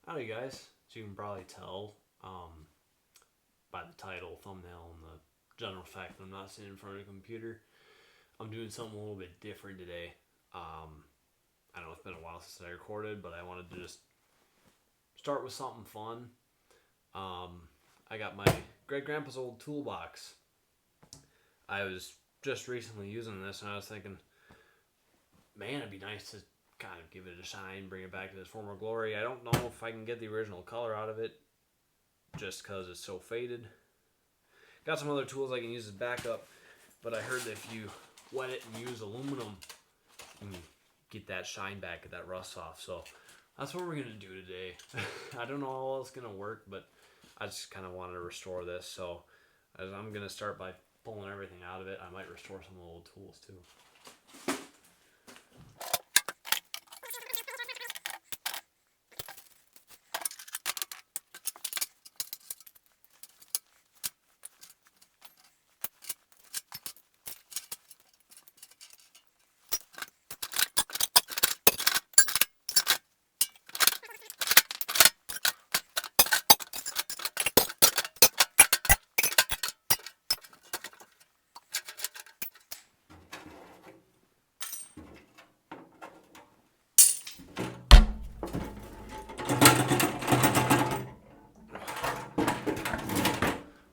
Howdy guys, as you can probably tell by the title, thumbnail, and the general fact that I'm not sitting in front of a computer, I'm doing something a little bit different today. I know it's been a while since I recorded, but I wanted to just start with something fun. I got my great-grandpa's old toolbox. I was just recently using this, and I was thinking, man, it'd be nice to kind of give it a shine, bring it back to its former glory. I don't know if I can get the original color out of it, just because it's so faded. Got some other tools I can use as backup, but I heard that if you wet it and use aluminum, you can get that shine back, get that rust off. So that's what we're going to do today. I don't know how it's going to work, but I just kind of wanted to restore this. So as I'm going to start by pulling everything out of it. I might restore some of the old tools too.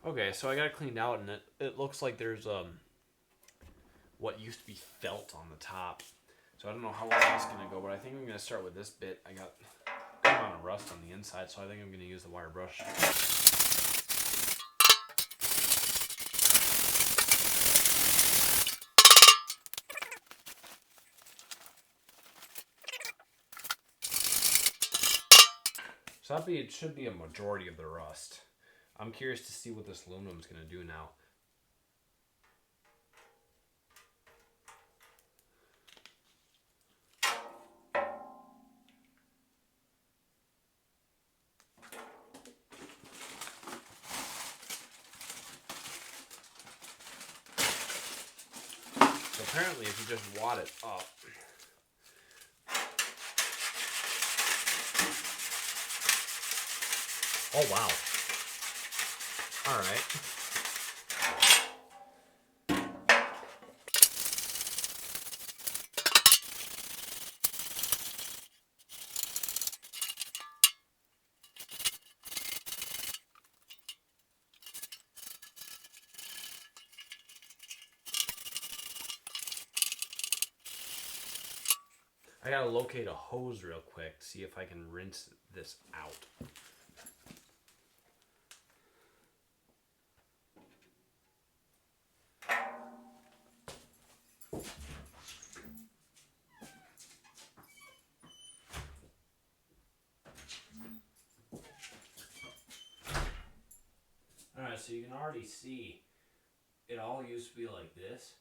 Okay, so I got it cleaned out, and it looks like there's what used to be felt on the top. So I don't know how long this is going to go, but I think I'm going to start with this bit. I got a good amount of rust on the inside, so I think I'm going to use the wire brush. So it should be a majority of the rust. I'm curious to see what this aluminum is going to do now. So apparently if you just wad it up, oh wow. All right. I gotta locate a hose real quick to see if I can rinse this out. Alright, so you can already see it all used to be like this,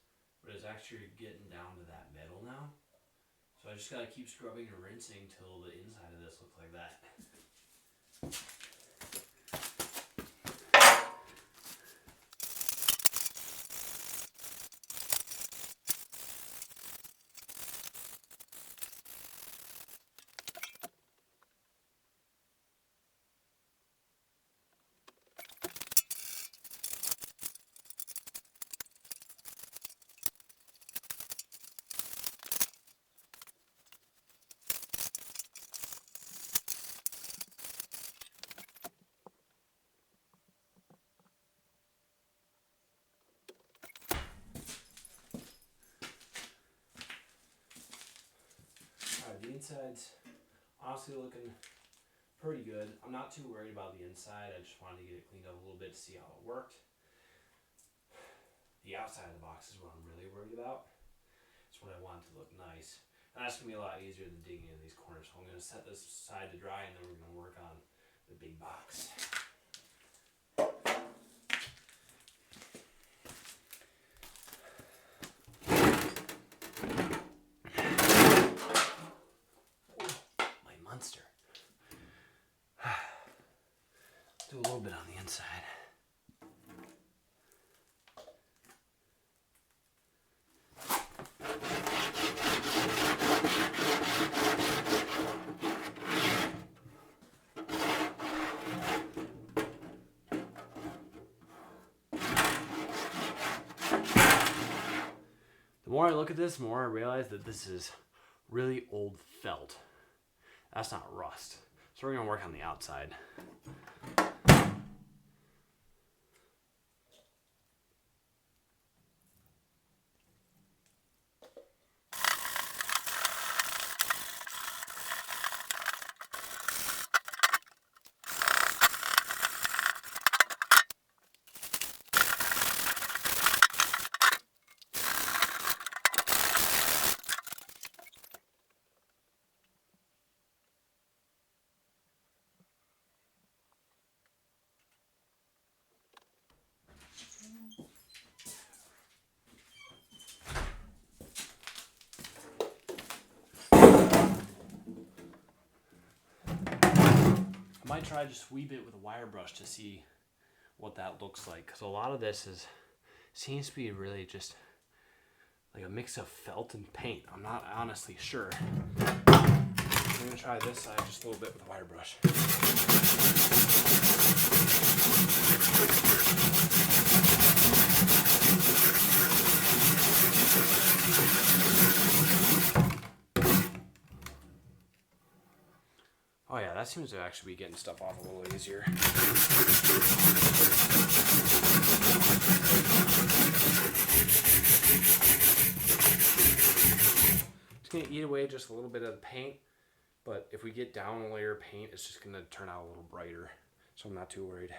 but it's actually getting down to that metal now. So I just gotta keep scrubbing and rinsing till the inside of this looks like that. The inside's honestly looking pretty good. I'm not too worried about the inside. I just wanted to get it cleaned up a little bit to see how it worked. The outside of the box is what I'm really worried about. It's what I want to look nice. And that's going to be a lot easier than digging in these corners. So I'm going to set this aside to dry, and then we're going to work on the big box. Monster. Do a little bit on the inside. more I look at this, the more I realize that this is really old felt. That's not rust. So we're going to work on the outside. I might try to sweep it with a wire brush to see what that looks like, because a lot of this seems to be really just like a mix of felt and paint. I'm not honestly sure. I'm gonna try this side just a little bit with a wire brush. Oh yeah, that seems to actually be getting stuff off a little easier. It's gonna eat away just a little bit of the paint, but if we get down a layer of paint, it's just gonna turn out a little brighter. So I'm not too worried.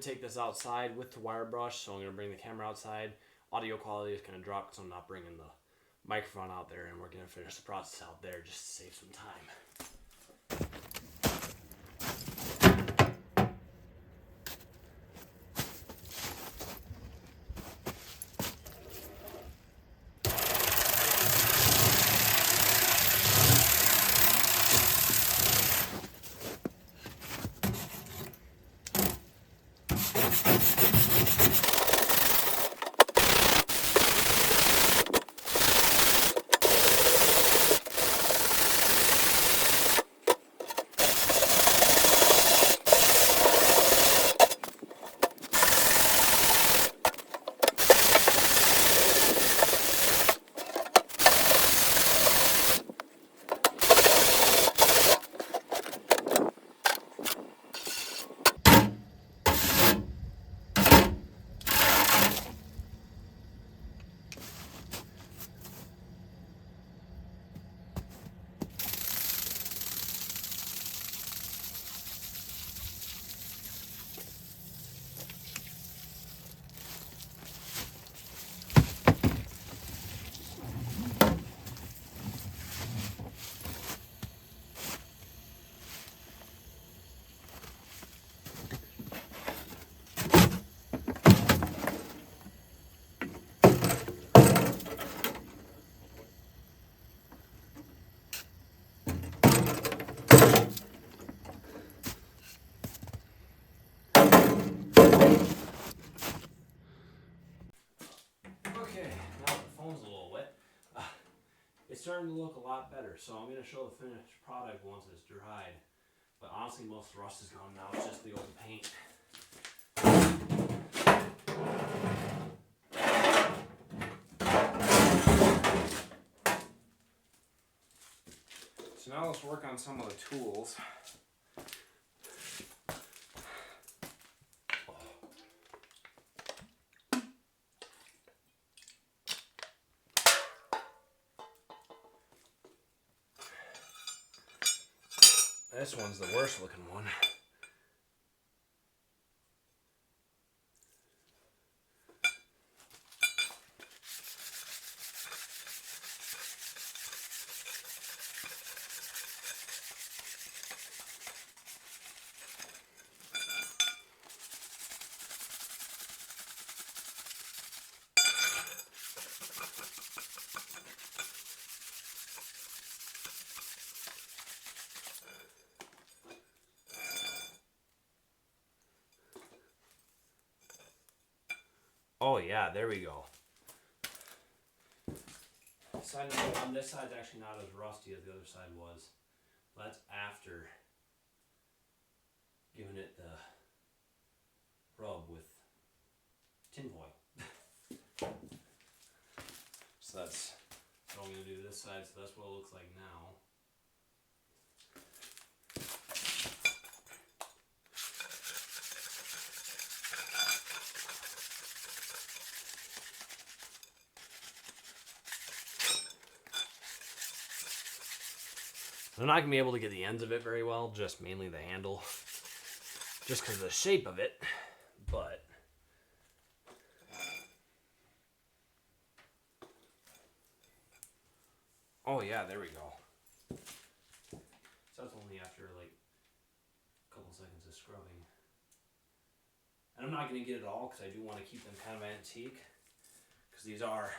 Take this outside with the wire brush, so I'm going to bring the camera outside. Audio quality is going to drop because I'm not bringing the microphone out there, and we're going to finish the process out there just to save some time. It's starting to look a lot better, so I'm going to show the finished product once it's dried. But honestly, most of the rust is gone now. It's just the old paint. So now let's work on some of the tools. This one's the worst looking one. Oh yeah, there we go. Side note, on this side's actually not as rusty as the other side was. That's after giving it the rub with tinfoil. So that's what I'm going to do to this side, so that's what it looks like now. I'm not going to be able to get the ends of it very well, just mainly the handle, just because of the shape of it, but oh yeah, there we go. So that's only after like a couple seconds of scrubbing. And I'm not going to get it all because I do want to keep them kind of antique, because these are,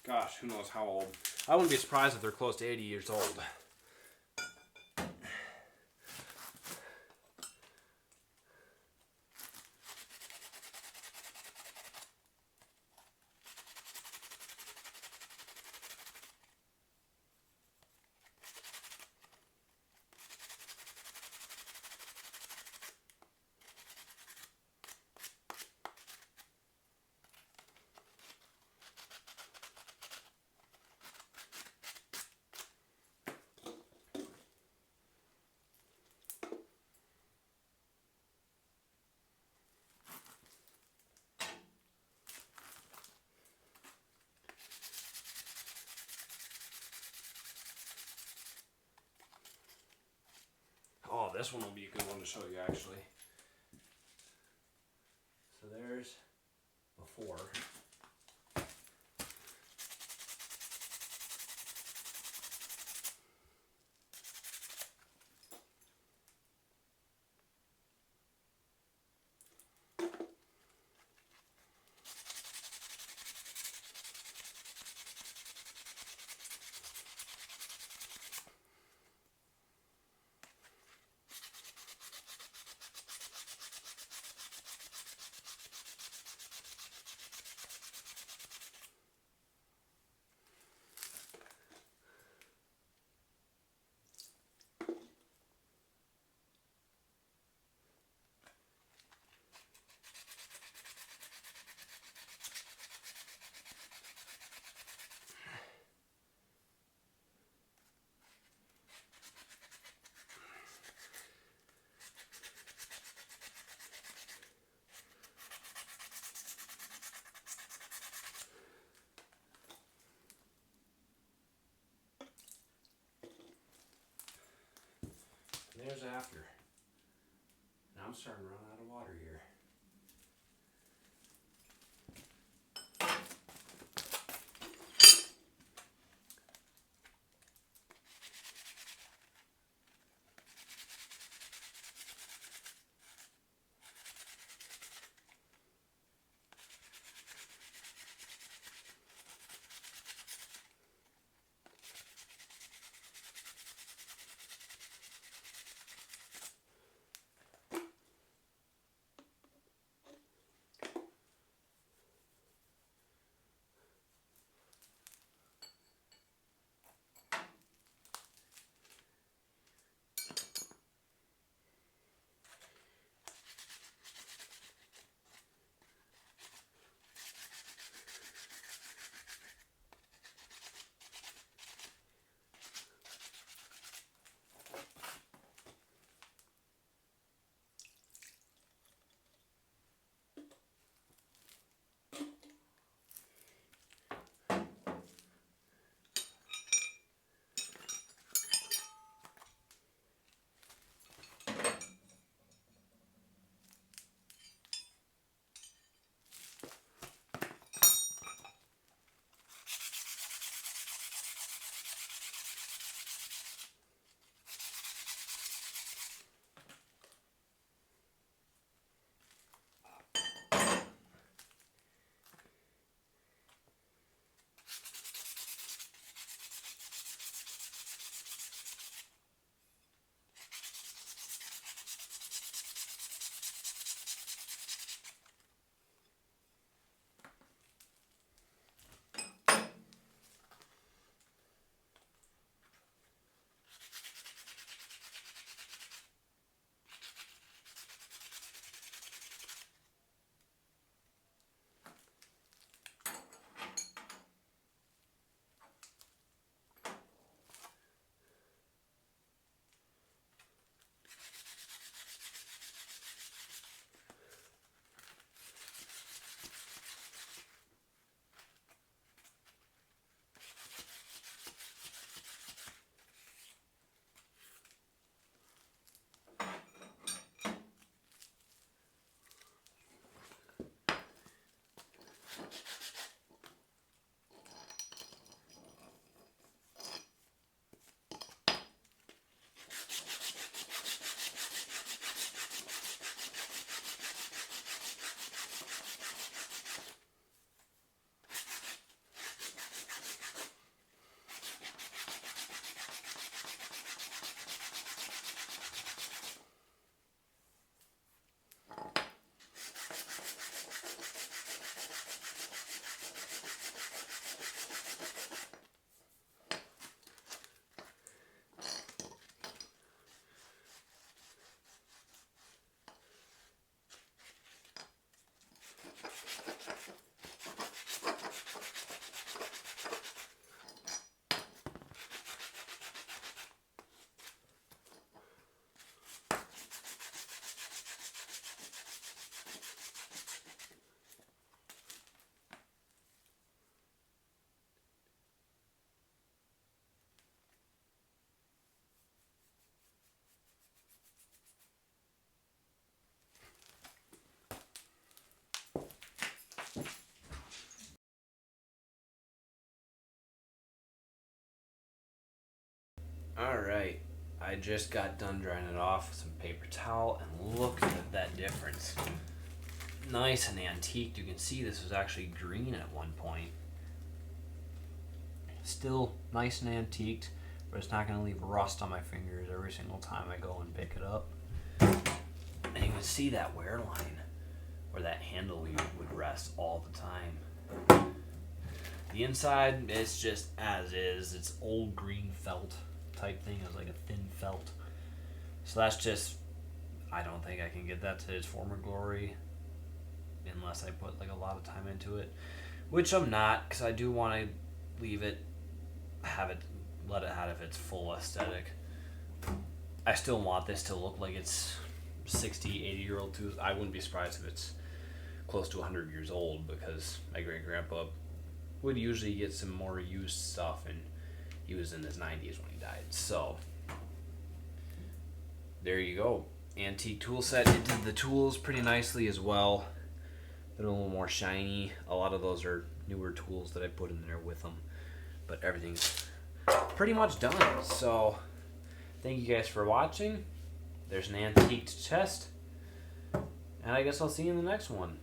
gosh, who knows how old. I wouldn't be surprised if they're close to 80 years old. Oh, this one will be a good one to show you actually. So there's before. There's after. Now I'm starting to run out of water here. Alright, I just got done drying it off with some paper towel, and look at that difference. Nice and antiqued. You can see this was actually green at one point. Still nice and antiqued, but it's not going to leave rust on my fingers every single time I go and pick it up. And you can see that wear line where that handle would rest all the time. The inside, it's just as is. It's old green felt type thing. It was like a thin felt. So that's just, I don't think I can get that to its former glory unless I put like a lot of time into it, which I'm not, because I do want to leave it, let it have its full aesthetic. I still want this to look like it's 60, 80-year-old tooth. I wouldn't be surprised if it's close to 100 years old, because my great-grandpa would usually get some more used stuff, and he was in his 90s when he died. So there you go. Antique tool set. It did the tools pretty nicely as well. They're a little more shiny. A lot of those are newer tools that I put in there with them, but everything's pretty much done. So thank you guys for watching. There's an antiqued chest, and I guess I'll see you in the next one.